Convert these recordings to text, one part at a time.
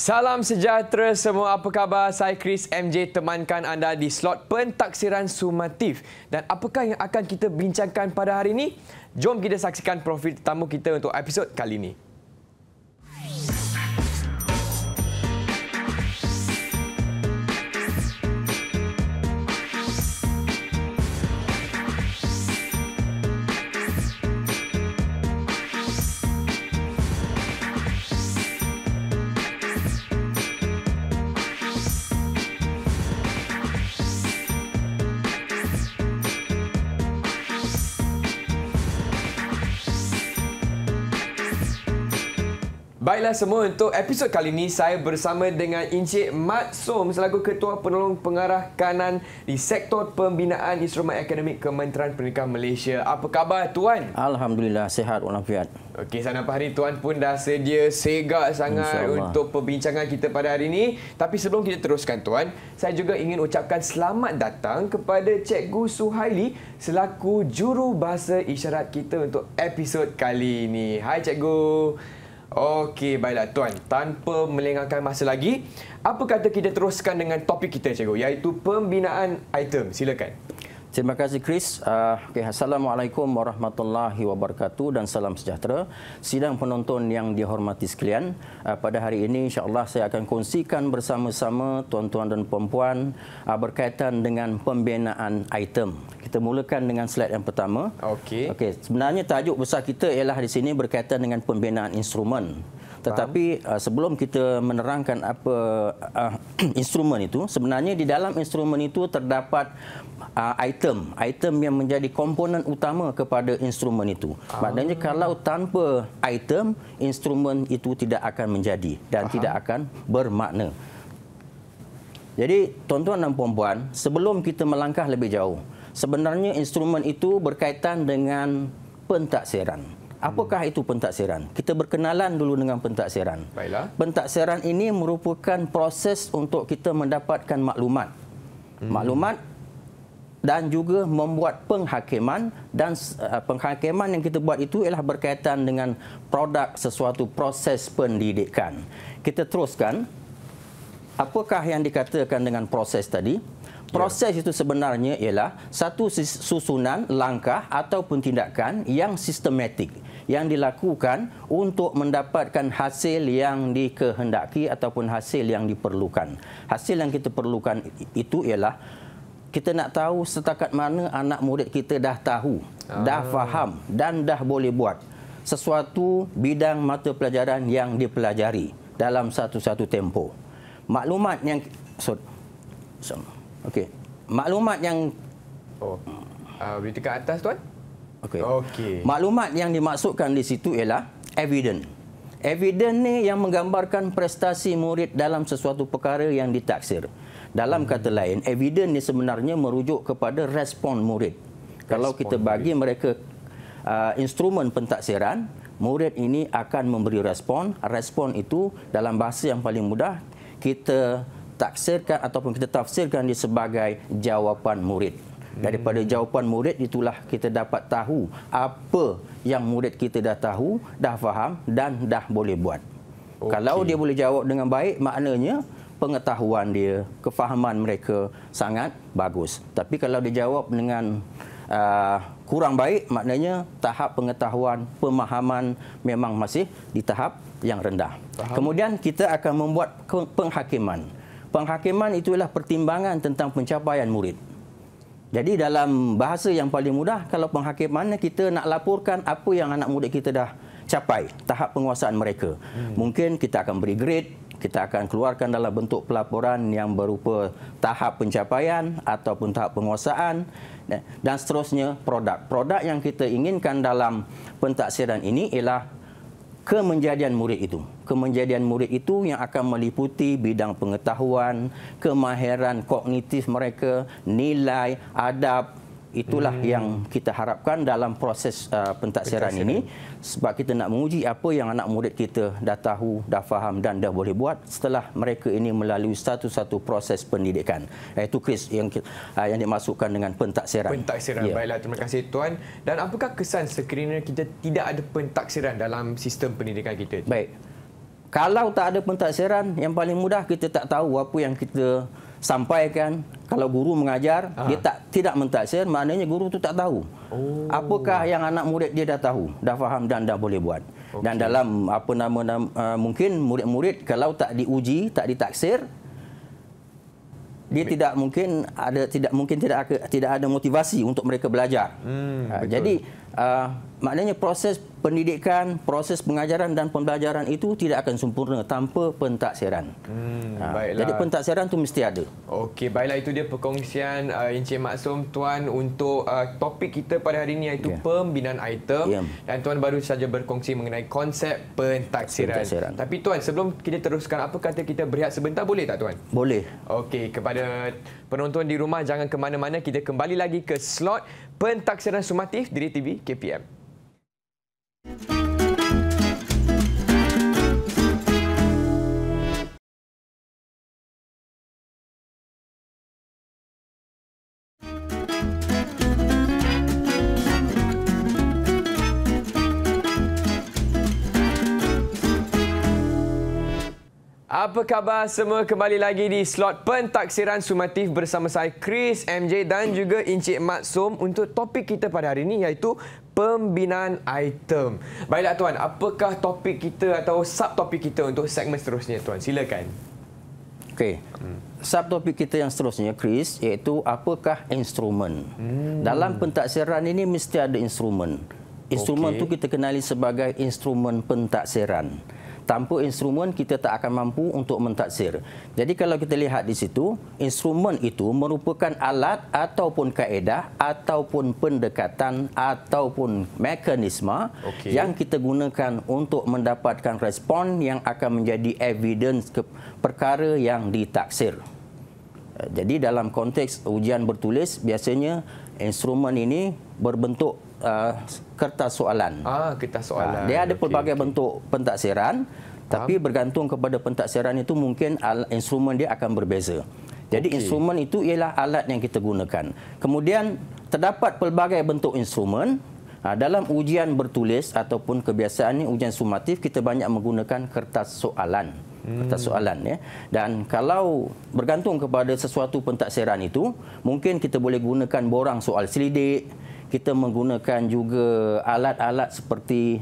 Salam sejahtera semua, apa khabar? Saya Chris MJ temankan anda di slot pentaksiran sumatif. Dan apakah yang akan kita bincangkan pada hari ini? Jom kita saksikan profil tetamu kita untuk episod kali ini. Baiklah semua, untuk episod kali ini saya bersama dengan Encik Mat Som selaku Ketua Penolong Pengarah Kanan di Sektor Pembinaan Instrumen Akademik Kementerian Pendidikan Malaysia. Apa khabar Tuan? Alhamdulillah, sihat walafiat. Okey, saya nampak hari Tuan pun dah sedia segak sangat untuk perbincangan kita pada hari ini. Tapi sebelum kita teruskan Tuan, saya juga ingin ucapkan selamat datang kepada Cikgu Suhaili selaku Juru Bahasa Isyarat kita untuk episod kali ini. Hai Cikgu. Okey, baiklah Tuan. Tanpa melengahkan masa lagi, apa kata kita teruskan dengan topik kita Cikgu, iaitu pembinaan item. Silakan. Terima kasih Chris. Assalamualaikum warahmatullahi wabarakatuh dan salam sejahtera. Sidang penonton yang dihormati sekalian, pada hari ini insya-Allah saya akan kongsikan bersama-sama tuan-tuan dan puan-puan berkaitan dengan pembinaan item. Kita mulakan dengan slide yang pertama. Okey, sebenarnya tajuk besar kita ialah di sini berkaitan dengan pembinaan instrumen. Tetapi sebelum kita menerangkan apa instrumen itu, sebenarnya di dalam instrumen itu terdapat item yang menjadi komponen utama kepada instrumen itu. Maknanya kalau tanpa item, instrumen itu tidak akan menjadi dan tidak akan bermakna. Jadi tuan-tuan dan puan-puan, sebelum kita melangkah lebih jauh, sebenarnya instrumen itu berkaitan dengan pentaksiran. Apakah itu pentaksiran? Kita berkenalan dulu dengan pentaksiran. Baiklah. Pentaksiran ini merupakan proses untuk kita mendapatkan maklumat. Maklumat dan juga membuat penghakiman, dan penghakiman yang kita buat itu ialah berkaitan dengan produk sesuatu proses pendidikan. Kita teruskan, apakah yang dikatakan dengan proses tadi? Proses itu sebenarnya ialah satu susunan langkah ataupun tindakan yang sistematik yang dilakukan untuk mendapatkan hasil yang dikehendaki ataupun hasil yang diperlukan. Hasil yang kita perlukan itu ialah kita nak tahu setakat mana anak murid kita dah tahu, dah faham dan dah boleh buat sesuatu bidang mata pelajaran yang dipelajari dalam satu-satu tempoh. Maklumat yang maklumat yang berita ke atas tuan. Maklumat yang dimaksudkan di situ ialah evidence. Evidence ni yang menggambarkan prestasi murid dalam sesuatu perkara yang ditaksir. Dalam kata lain, evidence ni sebenarnya merujuk kepada respon murid. Kalau kita bagi mereka instrumen pentaksiran, murid ini akan memberi respon. Respon itu dalam bahasa yang paling mudah kita taksirkan ataupun kita tafsirkan dia sebagai jawapan murid. Daripada jawapan murid itulah kita dapat tahu apa yang murid kita dah tahu, dah faham dan dah boleh buat. Kalau dia boleh jawab dengan baik, maknanya pengetahuan dia, kefahaman mereka sangat bagus. Tapi kalau dia jawab dengan kurang baik, maknanya tahap pengetahuan, pemahaman memang masih di tahap yang rendah. Kemudian kita akan membuat penghakiman. Penghakiman itulah pertimbangan tentang pencapaian murid. Jadi dalam bahasa yang paling mudah, kalau penghakimannya kita nak laporkan apa yang anak murid kita dah capai, tahap penguasaan mereka. Mungkin kita akan beri grade, kita akan keluarkan dalam bentuk pelaporan yang berupa tahap pencapaian ataupun tahap penguasaan dan seterusnya produk. Produk yang kita inginkan dalam pentaksiran ini ialah kemenjadian murid itu. Kemenjadian murid itu yang akan meliputi bidang pengetahuan, kemahiran kognitif mereka, nilai, adab. Itulah yang kita harapkan dalam proses pentaksiran ini, sebab kita nak menguji apa yang anak murid kita dah tahu, dah faham dan dah boleh buat setelah mereka ini melalui satu-satu proses pendidikan. Itu Chris yang dimasukkan dengan pentaksiran. Pentaksiran. Baiklah, terima kasih Tuan. Dan apakah kesan sekiranya kita tidak ada pentaksiran dalam sistem pendidikan kita? Baik. Kalau tak ada pentaksiran, yang paling mudah kita tak tahu apa yang kita sampaikan. Kalau guru mengajar, dia tidak mentaksir, maknanya guru tu tak tahu. Apakah yang anak murid dia dah tahu, dah faham dan dah boleh buat. Dan dalam mungkin murid-murid kalau tak diuji, tak ditaksir, dia tidak mungkin tidak ada motivasi untuk mereka belajar. Jadi maknanya proses pendidikan, proses pengajaran dan pembelajaran itu tidak akan sempurna tanpa pentaksiran. Jadi pentaksiran itu mesti ada. Okey, baiklah, itu dia perkongsian Encik Maksum Tuan untuk topik kita pada hari ini, iaitu pembinaan item. Dan Tuan baru saja berkongsi mengenai konsep pentaksiran. Tapi Tuan, sebelum kita teruskan, apa kata kita berehat sebentar, boleh tak Tuan? Boleh. Okey, kepada penonton di rumah, jangan ke mana-mana, kita kembali lagi ke slot pentaksiran sumatif Diri TV KPM. Apa khabar semua? Kembali lagi di slot pentaksiran sumatif bersama saya Chris, MJ dan juga Encik Maksum untuk topik kita pada hari ini, iaitu pembinaan item. Baiklah Tuan, apakah topik kita atau subtopik kita untuk segmen seterusnya Tuan? Silakan. Okey. Subtopik kita yang seterusnya, Chris, iaitu apakah instrumen. Dalam pentaksiran ini mesti ada instrumen. Instrumen itu kita kenali sebagai instrumen pentaksiran. Tanpa instrumen, kita tak akan mampu untuk mentaksir. Jadi kalau kita lihat di situ, instrumen itu merupakan alat ataupun kaedah ataupun pendekatan ataupun mekanisme yang kita gunakan untuk mendapatkan respon yang akan menjadi evidence ke perkara yang ditaksir. Jadi dalam konteks ujian bertulis, biasanya instrumen ini berbentuk kertas soalan. Kertas soalan. Dia ada pelbagai bentuk pentaksiran, tapi bergantung kepada pentaksiran itu mungkin instrumen dia akan berbeza. Jadi instrumen itu ialah alat yang kita gunakan. Kemudian terdapat pelbagai bentuk instrumen. Dalam ujian bertulis ataupun kebiasaannya ujian sumatif, kita banyak menggunakan kertas soalan. Kertas soalan, ya. Dan kalau bergantung kepada sesuatu pentaksiran itu, mungkin kita boleh gunakan borang soal selidik. Kita menggunakan juga alat-alat seperti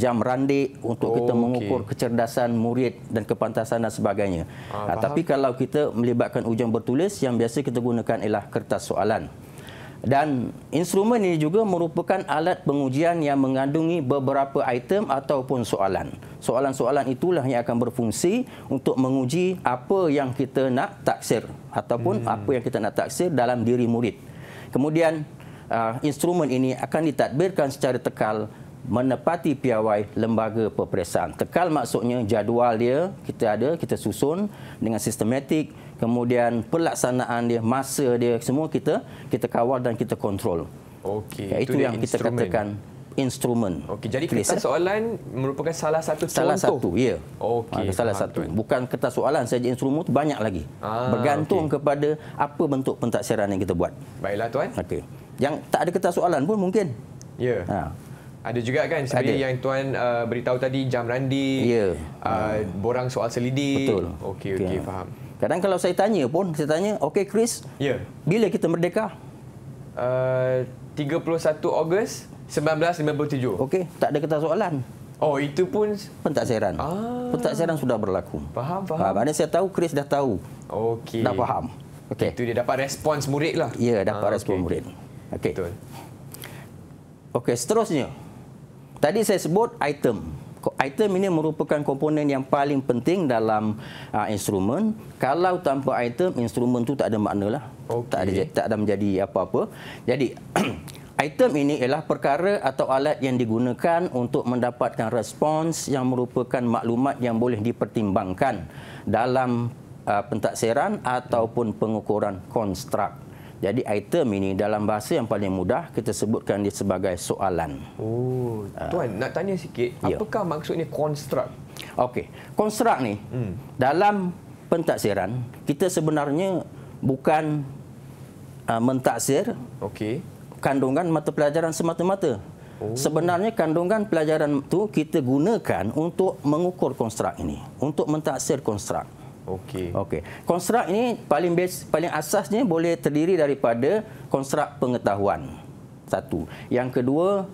jam randik untuk kita mengukur kecerdasan murid dan kepantasan dan sebagainya. Tapi kalau kita melibatkan ujian bertulis, yang biasa kita gunakan ialah kertas soalan. Dan instrumen ini juga merupakan alat pengujian yang mengandungi beberapa item ataupun soalan. Soalan-soalan itulah yang akan berfungsi untuk menguji apa yang kita nak taksir ataupun apa yang kita nak taksir dalam diri murid. Kemudian instrumen ini akan ditadbirkan secara tekal menepati piawai lembaga peperiksaan. Tekal maksudnya jadual dia kita susun dengan sistematik, kemudian pelaksanaan dia, masa dia, semua kita kawal dan kita kontrol. Itu yang kita katakan instrumen. Jadi kertas soalan merupakan salah satu contoh. Salah satu, ya. Salah satu. Bukan kertas soalan saja, instrumen itu banyak lagi. Bergantung kepada apa bentuk pentaksiran yang kita buat. Baiklah Tuan. Yang tak ada kertas soalan pun mungkin. Ya. Ada juga kan seperti yang Tuan beritahu tadi, jam randi, borang soal selidik. Betul. Okey, faham. Kadang kalau saya tanya, okey Chris, bila kita merdeka? 31 Ogos 1957. Okey, tak ada kertas soalan. Itu pun pentaksiran. Pentaksiran sudah berlaku. Faham. Maknanya saya tahu, Chris dah tahu. Dah faham. Itu dia dapat respons murid lah. Ya, dapat respons murid. Betul. Seterusnya. Tadi saya sebut item. Item ini merupakan komponen yang paling penting dalam instrumen. Kalau tanpa item, instrumen tu tak ada makna lah. Tak ada menjadi apa-apa. Jadi, item ini ialah perkara atau alat yang digunakan untuk mendapatkan respons yang merupakan maklumat yang boleh dipertimbangkan dalam pentaksiran ataupun pengukuran konstruk. Jadi item ini dalam bahasa yang paling mudah kita sebutkan dia sebagai soalan. Tuan, nak tanya sikit, apakah maksudnya konstruk? Konstruk ni dalam pentaksiran kita sebenarnya bukan mentaksir kandungan mata pelajaran semata-mata. Sebenarnya kandungan pelajaran itu kita gunakan untuk mengukur konstruk ini, untuk mentaksir konstruk. Okey. Konstruk ini paling asasnya boleh terdiri daripada konstruk pengetahuan. Satu. Yang kedua,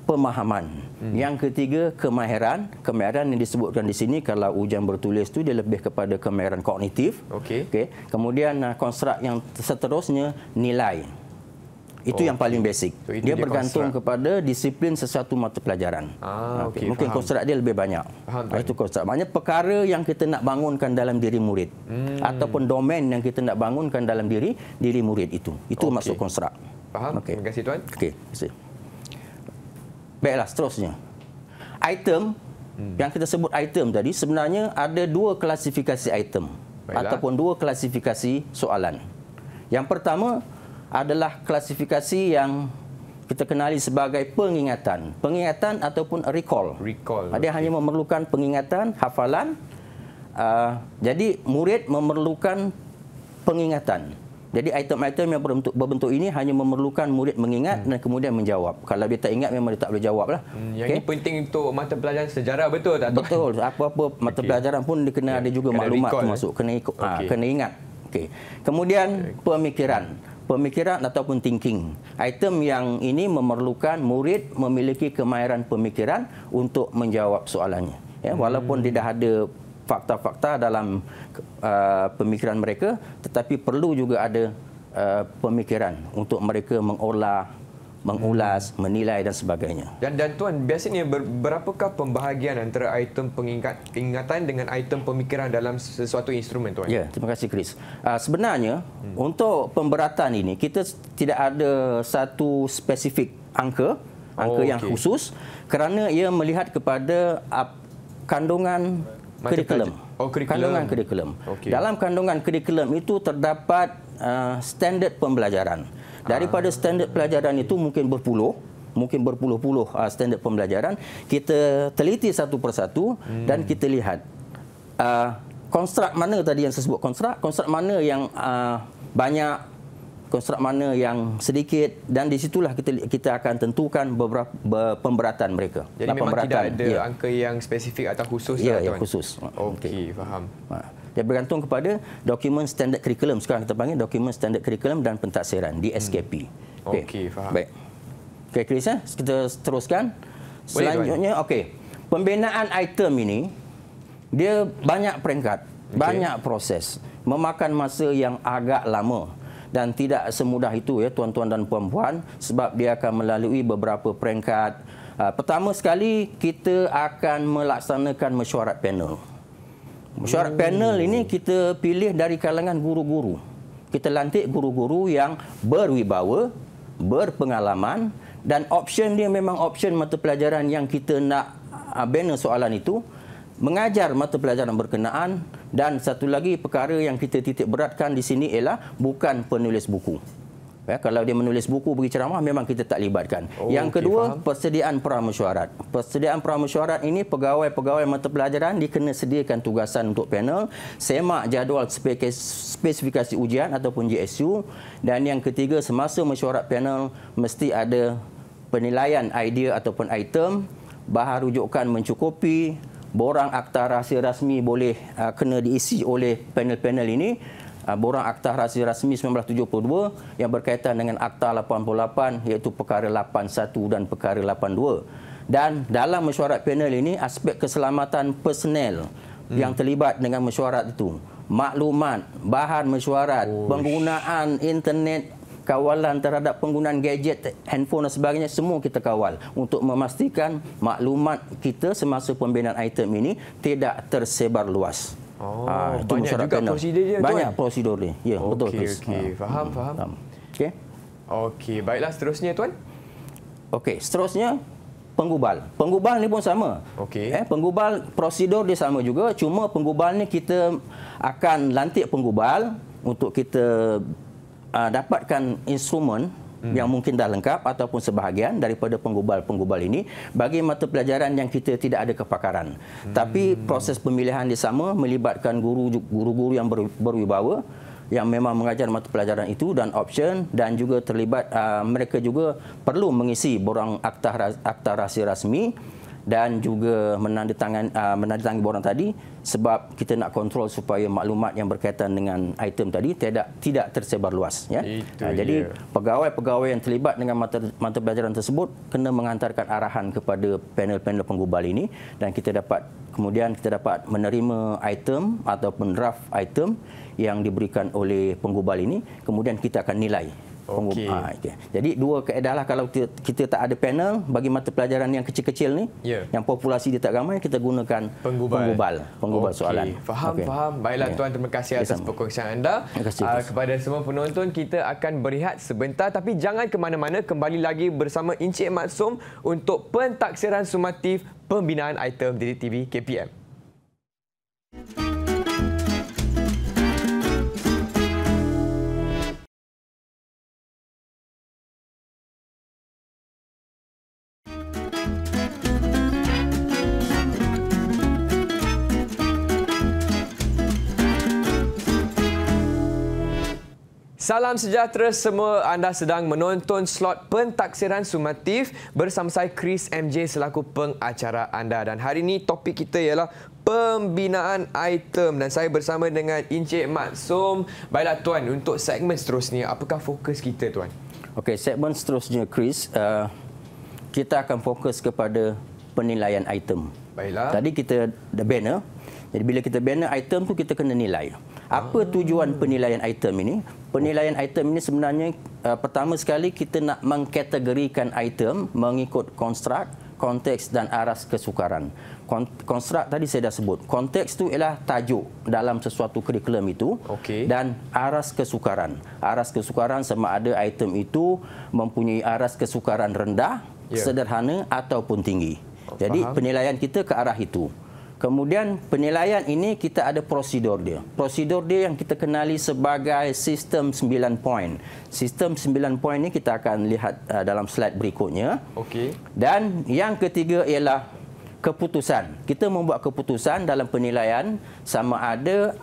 pemahaman. Yang ketiga, kemahiran. Kemahiran yang disebutkan di sini kalau ujian bertulis itu dia lebih kepada kemahiran kognitif. Kemudian konstruk yang seterusnya nilai. Itu yang paling basic. Dia bergantung kepada disiplin sesuatu mata pelajaran. Mungkin konstruk dia lebih banyak. Itu konstruk. Maknanya perkara yang kita nak bangunkan dalam diri murid ataupun domain yang kita nak bangunkan dalam diri murid itu. Itu maksud konstruk. Faham? Terima kasih Tuan. Okey, terima kasih. Baiklah, seterusnya. Item yang kita sebut item tadi sebenarnya ada dua klasifikasi item ataupun dua klasifikasi soalan. Yang pertama adalah klasifikasi yang kita kenali sebagai pengingatan. Pengingatan ataupun recall. Dia hanya memerlukan pengingatan, hafalan. Jadi murid memerlukan pengingatan. Jadi item-item yang berbentuk ini hanya memerlukan murid mengingat dan kemudian menjawab. Kalau dia tak ingat memang dia tak boleh jawab lah. Yang ini penting untuk mata pelajaran sejarah, betul tak? Betul. Apa-apa mata pelajaran pun dia kena ada juga maklumat termasuk. Kena ingat. Kemudian pemikiran ataupun thinking. Item yang ini memerlukan murid memiliki kemahiran pemikiran untuk menjawab soalannya. Walaupun dia dah ada fakta-fakta dalam pemikiran mereka, tetapi perlu juga ada pemikiran untuk mereka mengolah, mengulas, menilai dan sebagainya. Dan Tuan, biasanya berapakah pembahagian antara item pengingatan dengan item pemikiran dalam sesuatu instrumen, Tuan? Ya, terima kasih Chris. Sebenarnya untuk pemberatan ini kita tidak ada satu spesifik angka yang khusus kerana ia melihat kepada kandungan kurikulum. Kandungan kurikulum. Dalam kandungan kurikulum itu terdapat standard pembelajaran. Daripada standard pelajaran itu mungkin berpuluh-puluh standard pembelajaran. Kita teliti satu persatu dan kita lihat konstruk mana tadi yang saya sebut konstruk mana yang banyak, konstruk mana yang sedikit, dan di situlah kita akan tentukan beberapa pemberatan mereka. Jadi memang tidak ada angka yang spesifik atau khusus. Ya, yang khusus. Okey, faham. Dia bergantung kepada dokumen standard curriculum. Sekarang kita panggil dokumen standard curriculum dan pentaksiran, DSKP. Okey, faham. Baik. Okey, Chris, kita teruskan. Selanjutnya, pembinaan item ini dia banyak peringkat, banyak proses, memakan masa yang agak lama. Dan tidak semudah itu ya tuan-tuan dan puan-puan, sebab dia akan melalui beberapa peringkat. Pertama sekali kita akan melaksanakan mesyuarat panel. Mesyuarat panel ini kita pilih dari kalangan guru-guru. Kita lantik guru-guru yang berwibawa, berpengalaman, dan option dia memang option mata pelajaran yang kita nak bina soalan itu, mengajar mata pelajaran berkenaan, dan satu lagi perkara yang kita titik beratkan di sini ialah bukan penulis buku. Kalau dia menulis buku bagi ceramah memang kita tak libatkan. Yang kedua, persediaan pramesyuarat. Persediaan pramesyuarat ini pegawai-pegawai mata pelajaran dikena sediakan tugasan untuk panel, semak jadual spesifikasi ujian ataupun JSU, dan yang ketiga semasa mesyuarat panel mesti ada penilaian idea ataupun item, bahan rujukan mencukupi, borang akta rahsia rasmi boleh kena diisi oleh panel-panel ini. Borang Akta Rahsia Rasmi 1972 yang berkaitan dengan Akta 88 iaitu perkara 81 dan perkara 82. Dan dalam mesyuarat panel ini aspek keselamatan personel yang terlibat dengan mesyuarat itu, maklumat, bahan mesyuarat, penggunaan internet, kawalan terhadap penggunaan gadget, handphone dan sebagainya, semua kita kawal untuk memastikan maklumat kita semasa pembinaan item ini tidak tersebar luas. Banyak juga prosedur dia. Banyak prosedur dia. Ya, betul. Okey, faham. Okey. Okey, baiklah seterusnya tuan. Okey, seterusnya penggubal. Penggubal ni pun sama. Okey. Penggubal prosedur dia sama juga, cuma penggubal ni kita akan lantik penggubal untuk kita dapatkan instrumen yang mungkin dah lengkap ataupun sebahagian daripada penggubal-penggubal ini bagi mata pelajaran yang kita tidak ada kepakaran. Tapi proses pemilihan dia sama, melibatkan guru-guru yang berwibawa yang memang mengajar mata pelajaran itu dan option, dan juga terlibat mereka juga perlu mengisi borang akta rahsia rasmi dan juga menandatangani borang tadi, sebab kita nak kontrol supaya maklumat yang berkaitan dengan item tadi tidak tersebar luas, ya. Jadi pegawai-pegawai yang terlibat dengan mata pelajaran tersebut kena menghantarkan arahan kepada panel-panel penggubal ini, dan kemudian kita dapat menerima item ataupun draft item yang diberikan oleh penggubal ini, kemudian kita akan nilai. Okay. Jadi dua kaedah lah, kalau kita tak ada panel bagi mata pelajaran yang kecil-kecil ni, yang populasi dia tak ramai, kita gunakan penggubal soalan. Faham. Baiklah tuan, terima kasih atas perkongsian anda. Kepada semua penonton, kita akan berehat sebentar, tapi jangan ke mana-mana, kembali lagi bersama Encik Maksum untuk pentaksiran sumatif pembinaan item Didik TV KPM. Salam sejahtera semua, anda sedang menonton slot pentaksiran sumatif bersama saya Chris MJ selaku pengacara anda, dan hari ini topik kita ialah pembinaan item dan saya bersama dengan Encik Maksum. Baiklah tuan, untuk segmen seterusnya apakah fokus kita tuan? Okey, segmen seterusnya Chris, kita akan fokus kepada penilaian item. Baiklah. Tadi kita dah banner. Jadi bila kita banner item tu, kita kena nilai. Apa tujuan penilaian item ini? Penilaian item ini sebenarnya pertama sekali kita nak mengkategorikan item mengikut konstruk, konteks dan aras kesukaran. Konstruk tadi saya dah sebut. Konteks tu ialah tajuk dalam sesuatu kurikulum itu, dan aras kesukaran. Aras kesukaran sama ada item itu mempunyai aras kesukaran rendah, sederhana ataupun tinggi. Jadi penilaian kita ke arah itu. Kemudian penilaian ini kita ada prosedur dia. Prosedur dia yang kita kenali sebagai sistem 9 poin. Sistem 9 poin ini kita akan lihat dalam slide berikutnya. Dan yang ketiga ialah keputusan. Kita membuat keputusan dalam penilaian sama ada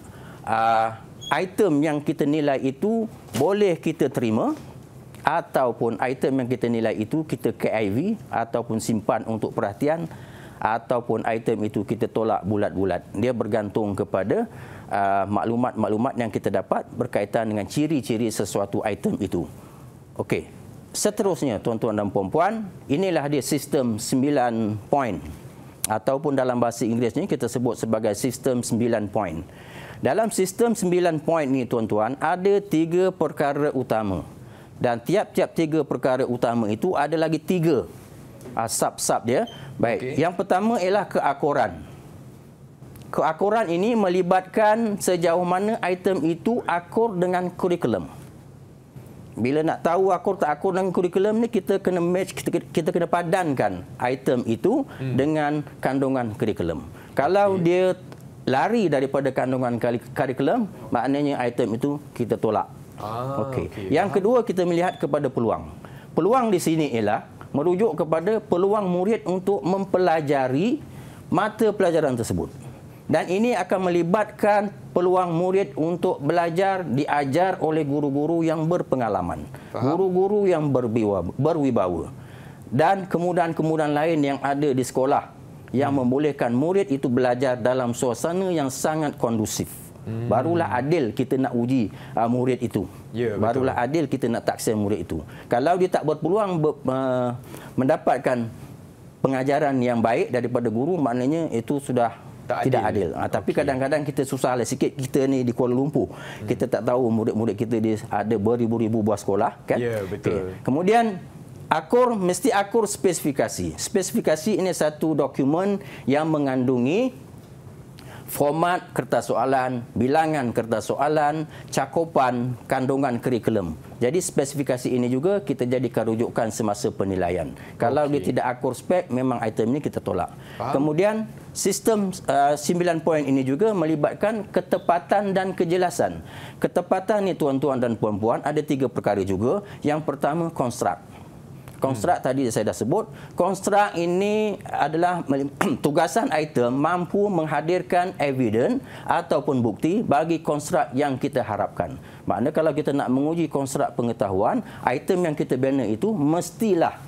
item yang kita nilai itu boleh kita terima, ataupun item yang kita nilai itu kita KIV ataupun simpan untuk perhatian, ataupun item itu kita tolak bulat-bulat. Dia bergantung kepada maklumat-maklumat yang kita dapat berkaitan dengan ciri-ciri sesuatu item itu. Okey. Seterusnya tuan-tuan dan puan-puan, inilah dia sistem 9 poin, ataupun dalam bahasa Inggerisnya kita sebut sebagai sistem 9 poin. Dalam sistem 9 poin ni tuan-tuan, ada 3 perkara utama. Dan tiap-tiap 3 perkara utama itu ada lagi 3 sub-sub dia. Baik, yang pertama ialah keakuran. Keakuran ini melibatkan sejauh mana item itu akur dengan kurikulum. Bila nak tahu akur tak akur dengan kurikulum ni, kita kena match, kita kena padankan item itu dengan kandungan kurikulum. Kalau dia lari daripada kandungan kurikulum, maknanya item itu kita tolak. Yang kedua, kita melihat kepada peluang. Peluang di sini ialah merujuk kepada peluang murid untuk mempelajari mata pelajaran tersebut. Dan ini akan melibatkan peluang murid untuk belajar diajar oleh guru-guru yang berpengalaman, guru-guru yang berwibawa, dan kemudahan-kemudahan lain yang ada di sekolah yang membolehkan murid itu belajar dalam suasana yang sangat kondusif. Barulah adil kita nak uji murid itu. Barulah adil kita nak taksir murid itu. Kalau dia tak berpeluang mendapatkan pengajaran yang baik daripada guru, maknanya itu sudah tidak adil. Tapi kadang-kadang kita susah lah sikit. Kita ni di Kuala Lumpur, kita tak tahu murid-murid kita ada beribu-ribu buah sekolah, kan? Ya, betul. Kemudian akur, mesti akur spesifikasi. Spesifikasi ini satu dokumen yang mengandungi format kertas soalan, bilangan kertas soalan, cakupan, kandungan kurikulum. Jadi spesifikasi ini juga kita jadikan rujukan semasa penilaian. Kalau dia tidak akur spek, memang item ini kita tolak. Kemudian sistem 9 poin ini juga melibatkan ketepatan dan kejelasan. Ketepatan ni tuan-tuan dan puan-puan ada 3 perkara juga. Yang pertama konstruk. Konstruk tadi saya dah sebut. Konstruk ini adalah tugasan item mampu menghadirkan evidence ataupun bukti bagi konstruk yang kita harapkan. Maknanya kalau kita nak menguji konstruk pengetahuan, item yang kita bina itu mestilah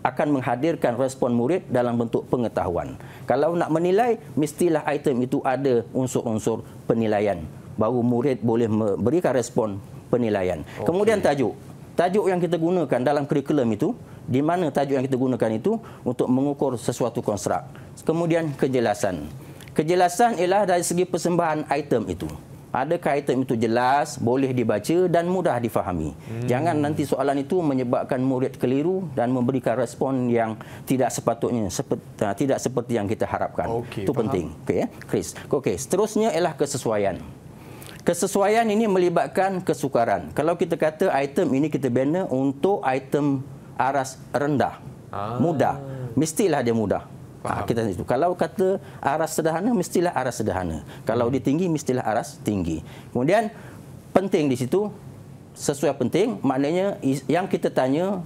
akan menghadirkan respon murid dalam bentuk pengetahuan. Kalau nak menilai, mestilah item itu ada unsur-unsur penilaian. Baru murid boleh memberikan respon penilaian. Kemudian tajuk. Tajuk yang kita gunakan dalam kurikulum itu, di mana tajuk yang kita gunakan itu untuk mengukur sesuatu konstruk. Kemudian kejelasan. Kejelasan ialah dari segi persembahan item itu. Adakah item itu jelas, boleh dibaca dan mudah difahami. Jangan nanti soalan itu menyebabkan murid keliru dan memberikan respon yang tidak sepatutnya, tidak seperti yang kita harapkan. Itu penting. Okey, Chris. Okey, seterusnya ialah kesesuaian. Kesesuaian ini melibatkan kesukaran. Kalau kita kata item ini kita bina untuk item aras rendah, mudah, mestilah dia mudah. Kita itu. Kalau kata aras sederhana, mestilah aras sederhana. Kalau dia tinggi, mestilah aras tinggi. Kemudian penting di situ, sesuai penting, maknanya yang kita tanya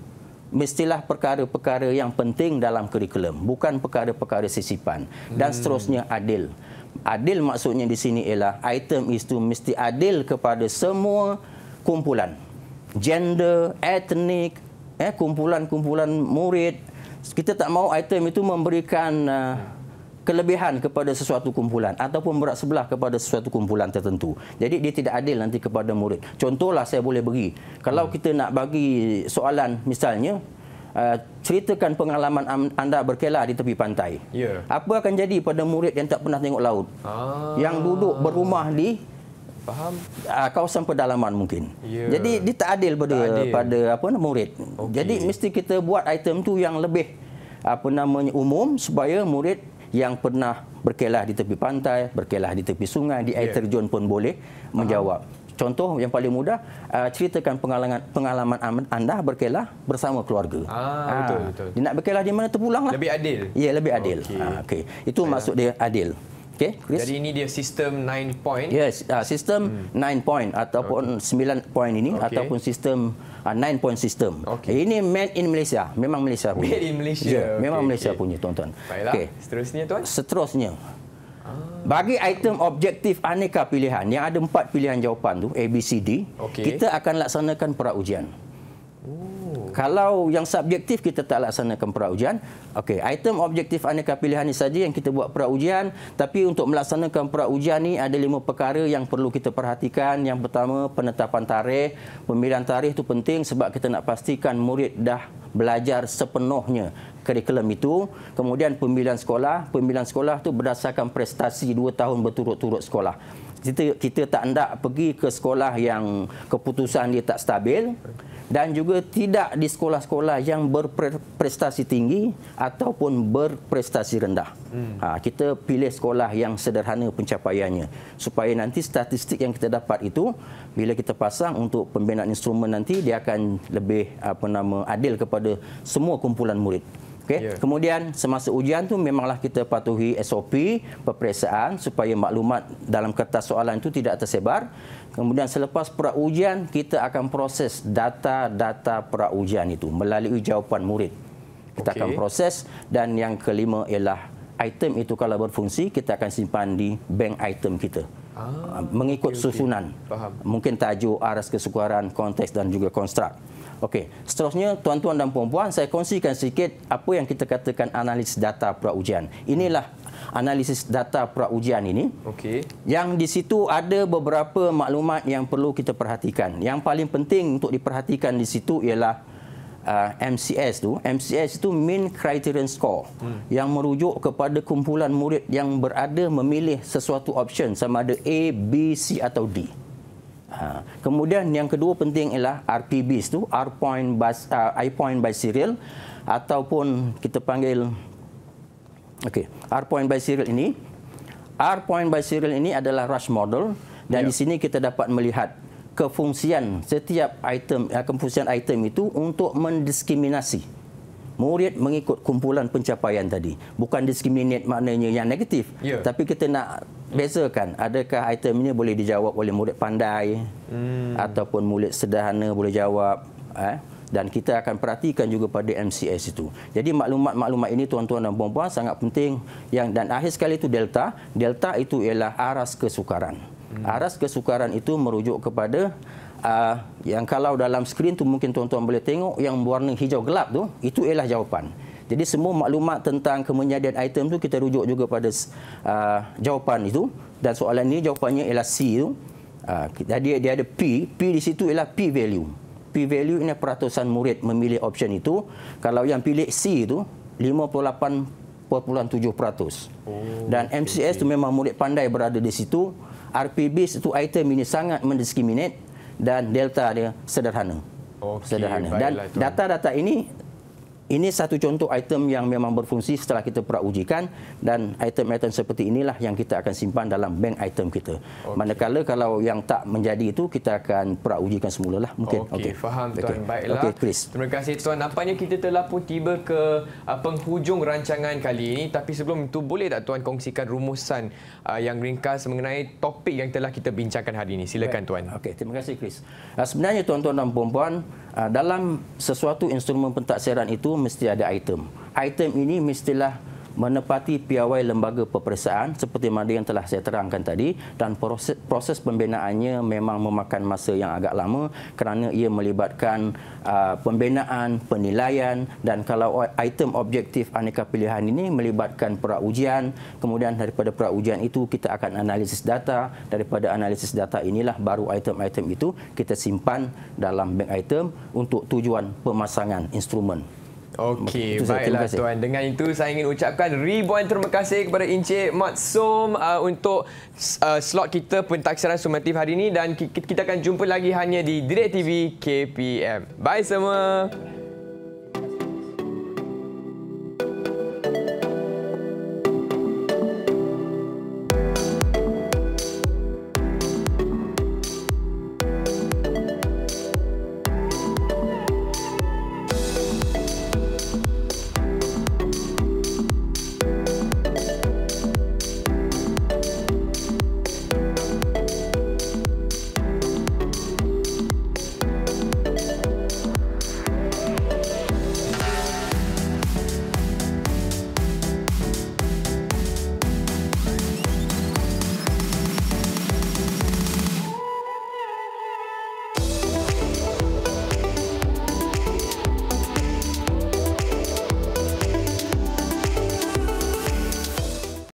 mestilah perkara-perkara yang penting dalam kurikulum, bukan perkara-perkara sisipan. Dan seterusnya adil. Adil maksudnya di sini ialah item itu mesti adil kepada semua kumpulan. Gender, etnik, kumpulan-kumpulan murid. Kita tak mahu item itu memberikan kelebihan kepada sesuatu kumpulan ataupun berat sebelah kepada sesuatu kumpulan tertentu. Jadi dia tidak adil nanti kepada murid. Contohlah saya boleh bagi. Kalau kita nak bagi soalan misalnya, ceritakan pengalaman anda berkelah di tepi pantai. Apa akan jadi pada murid yang tak pernah tengok laut? Yang duduk berumah di kawasan pedalaman mungkin. Jadi dia tak adil pada murid. Jadi mesti kita buat item tu yang lebih umum supaya murid yang pernah berkelah di tepi pantai, berkelah di tepi sungai, di air terjun pun boleh menjawab. Contoh yang paling mudah, ceritakan pengalaman anda berkelah bersama keluarga. Betul. Dia nak berkelah di mana terpulanglah. Lebih adil. Ya, lebih adil. Okey. Itu maksud dia adil. Okey, jadi ini dia sistem 9 point. Yes, sistem 9 point ataupun 9 point ini ataupun sistem 9 point system. Ini made in Malaysia. Memang Malaysia punya. Made in Malaysia. Memang Malaysia punya, tuan-tuan. Baiklah. Seterusnya, tuan. Seterusnya. Bagi item objektif aneka pilihan yang ada 4 pilihan jawapan tu A, B, C, D, kita akan laksanakan pra-ujian. Kalau yang subjektif kita tak laksanakan pra-ujian. Okey, item objektif aneka pilihan ni saja yang kita buat pra-ujian, tapi untuk melaksanakan pra-ujian ni ada 5 perkara yang perlu kita perhatikan. Yang pertama, penetapan tarikh. Pemilihan tarikh itu penting sebab kita nak pastikan murid dah belajar sepenuhnya kurikulum itu. Kemudian pemilihan sekolah. Pemilihan sekolah tu berdasarkan prestasi 2 tahun berturut-turut sekolah. Kita tak hendak pergi ke sekolah yang keputusan dia tak stabil dan juga tidak di sekolah-sekolah yang berprestasi tinggi ataupun berprestasi rendah. Kita pilih sekolah yang sederhana pencapaiannya supaya nanti statistik yang kita dapat itu bila kita pasang untuk pembinaan instrumen nanti dia akan lebih adil kepada semua kumpulan murid. Kemudian semasa ujian tu memanglah kita patuhi SOP peperiksaan supaya maklumat dalam kertas soalan itu tidak tersebar. Kemudian selepas pra-ujian kita akan proses data-data pra-ujian itu melalui jawapan murid. Kita akan proses dan yang kelima ialah item itu kalau berfungsi kita akan simpan di bank item kita. Mengikut susunan. Mungkin tajuk, aras kesukaran, konteks dan juga konstruk. Okey, seterusnya tuan-tuan dan puan-puan, saya kongsikan sedikit apa yang kita katakan analisis data pra-ujian. Inilah analisis data pra-ujian ini. Yang di situ ada beberapa maklumat yang perlu kita perhatikan. Yang paling penting untuk diperhatikan di situ ialah MCS tu. MCS itu Mean Criterion Score yang merujuk kepada kumpulan murid yang berada memilih sesuatu option sama ada A, B, C atau D. Kemudian yang kedua penting ialah RPBs tu, I point by serial ataupun kita panggil R point by serial ini. R point by serial ini adalah rush model dan di sini kita dapat melihat kefungsian setiap item, kefungsian item itu untuk mendiskriminasi murid mengikut kumpulan pencapaian tadi. Bukan diskriminate maknanya yang negatif, tapi kita nak bezakan adakah item ini boleh dijawab oleh murid pandai ataupun murid sederhana boleh jawab. dan kita akan perhatikan juga pada MCS itu. Jadi maklumat-maklumat ini tuan-tuan dan puan-puan sangat penting. Dan akhir sekali itu delta. Delta itu ialah aras kesukaran. Aras kesukaran itu merujuk kepada yang kalau dalam skrin tu mungkin tuan-tuan boleh tengok yang warna hijau gelap tu, itu ialah jawapan. Jadi semua maklumat tentang kemenyediaan item tu kita rujuk juga pada jawapan itu, dan soalan ini jawapannya ialah C tu. Jadi dia ada P di situ ialah P value. P value ini peratusan murid memilih option itu. Kalau yang pilih C itu 58.7%. Dan MCS itu memang murid pandai berada di situ. RPB itu item ini sangat mendiskriminate, dan delta dia sederhana. Sederhana. Dan data-data ini satu contoh item yang memang berfungsi setelah kita praujikan, dan item-item seperti inilah yang kita akan simpan dalam bank item kita. Manakala kalau yang tak menjadi itu, kita akan praujikan semula lah. Mungkin. Okey, faham tuan. Baiklah. Chris. Terima kasih tuan. Nampaknya kita telah pun tiba ke penghujung rancangan kali ini. Tapi sebelum itu, boleh tak tuan kongsikan rumusan yang ringkas mengenai topik yang telah kita bincangkan hari ini? Silakan tuan. Okey, terima kasih Chris. Sebenarnya tuan-tuan dan puan-puan, dalam sesuatu instrumen pentaksiran itu mesti ada item. Item ini mestilah menepati piawai lembaga peperiksaan seperti mana yang telah saya terangkan tadi, dan proses pembinaannya memang memakan masa yang agak lama kerana ia melibatkan pembinaan, penilaian, dan kalau item objektif aneka pilihan ini melibatkan praujian. Kemudian daripada praujian itu kita akan analisis data. Daripada analisis data inilah baru item-item itu kita simpan dalam bank item untuk tujuan pemasangan instrumen. Okey, baiklah tuan. Dengan itu saya ingin ucapkan ribuan terima kasih kepada Encik Mat Som untuk slot kita pentaksiran sumatif hari ini, dan kita akan jumpa lagi hanya di Direct TV KPM. Bye semua.